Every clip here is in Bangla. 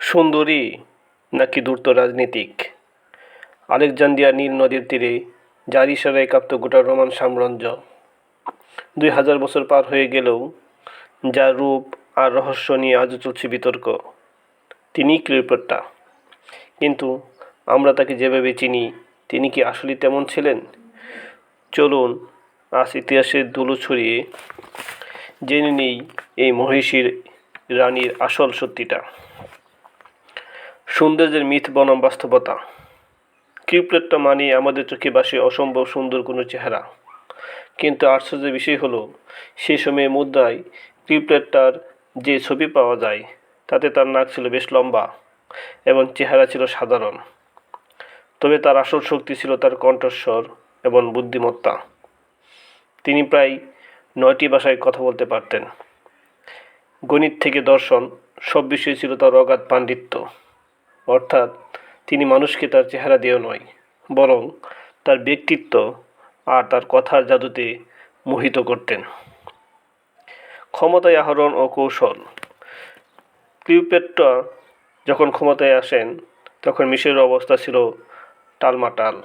সুন্দরী নাকি ধূর্ত রাজনীতিক? আলেকজান্দ্রিয়ার নীল নদীর তীরে যার ইশারায় কাঁপত গোটা রোমান সাম্রাজ্য। 2000 বছর পার হয়ে গেলেও যার রূপ আর রহস্য নিয়ে আজও চলছে বিতর্ক। তিনিই ক্লিওপেট্রা। কিন্তু আমরা তাকে যেভাবে চিনি, তিনি কি আসলেই তেমন ছিলেন? চলুন আজ ইতিহাসের ধুলো ছড়িয়ে জেনে নেই এই মহিষীর রানীর আসল সত্যিটা। সৌন্দর্যের মিথ বনাম বাস্তবতা। ক্লিওপেট্রা মানে আমাদের চোখে ভাসে অসম্ভব সুন্দর কোনো চেহারা, কিন্তু আশ্চর্যের বিষয় হলো সেই সময়ে মুদ্রায় ক্লিওপেট্রার যে ছবি পাওয়া যায় তাতে তার নাক ছিল বেশ লম্বা এবং চেহারা ছিল সাধারণ। তবে তার আসল শক্তি ছিল তার কণ্ঠস্বর এবং বুদ্ধিমত্তা। তিনি প্রায় 9টি ভাষায় কথা বলতে পারতেন। গণিত থেকে দর্শন সব বিষয়ে ছিল তার অগাধ পাণ্ডিত্য। অর্থাৎ তিনি মানুষকে তার চেহারা দিয়েও নয়, বরং তার ব্যক্তিত্ব আর তার কথার জাদুতে মোহিত করতেন। ক্ষমতায় আহরণ ও কৌশল। ক্লিওপেট্রা যখন ক্ষমতায় আসেন তখন মিশরের অবস্থা ছিল টালমাটাল।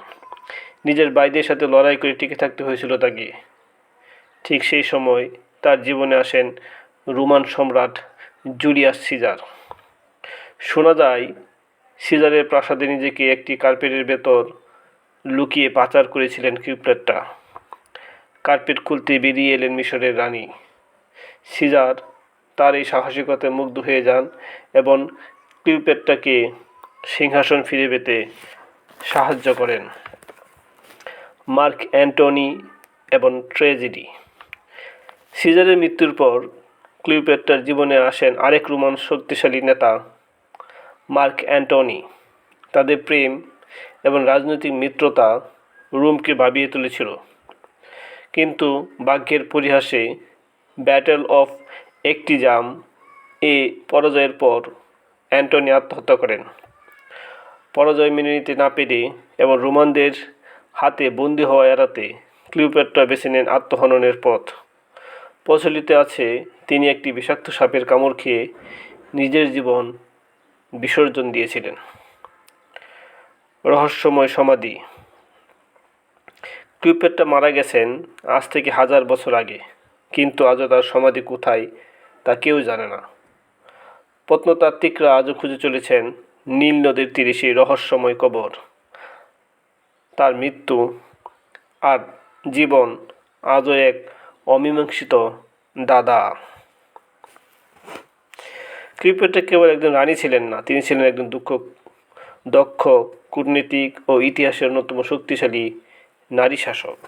নিজের ভাইদের সাথে লড়াই করে টিকে থাকতে হয়েছিল তাকে। ঠিক সেই সময় তার জীবনে আসেন রোমান সম্রাট জুলিয়াস সিজার। শোনা যায় সিজারের প্রাসাদে নিজেকে একটি কার্পেটের ভেতর লুকিয়ে পাচার করেছিলেন ক্লিওপেট্রা। কার্পেট খুলতে বেরিয়ে এলেন মিশরের রানী। সিজার তার এই সাহসিকতায় মুগ্ধ হয়ে যান এবং ক্লিওপেট্রাকে সিংহাসন ফিরে পেতে সাহায্য করেন। মার্ক অ্যান্টনি এবং ট্র্যাজেডি। সিজারের মৃত্যুর পর ক্লিওপেট্রার জীবনে আসেন আরেক রোমান শক্তিশালী নেতা, মার্ক অ্যান্টনি। তাদের প্রেম এবং রাজনৈতিক মিত্রতা রোমকে ভাবিয়ে তুলেছিল। কিন্তু ভাগ্যের পরিহাসে ব্যাটল অফ অ্যাক্টিজাম এ পরাজয়ের পর অ্যান্টনি আত্মহত্যা করেন। পরাজয় মেনে নিতে না পেরে এবং রোমানদের হাতে বন্দী হওয়া এড়াতে ক্লিওপেট্রা বেছে নেন আত্মহননের পথ। প্রচলিত আছে তিনি একটি বিষাক্ত সাপের কামড় খেয়ে নিজের জীবন বিসর্জন দিয়েছিলেন। রহস্যময় সমাধি। ক্লিওপেট্রা মারা গেছেন আজ থেকে 1000 বছর আগে, কিন্তু আজও তার সমাধি কোথায় তা কেউ জানে না। প্রত্নতাত্ত্বিকরা আজও খুঁজে চলেছেন নীল নদীর তীরে সেই রহস্যময় কবর। তার মৃত্যু আর জীবন আজও এক অমীমাংসিত দাদা। ক্লিওপেট্রা কেবল একজন রানী ছিলেন না, তিনি ছিলেন একজন দক্ষ কূটনীতিক ও ইতিহাসের অন্যতম শক্তিশালী নারী শাসক।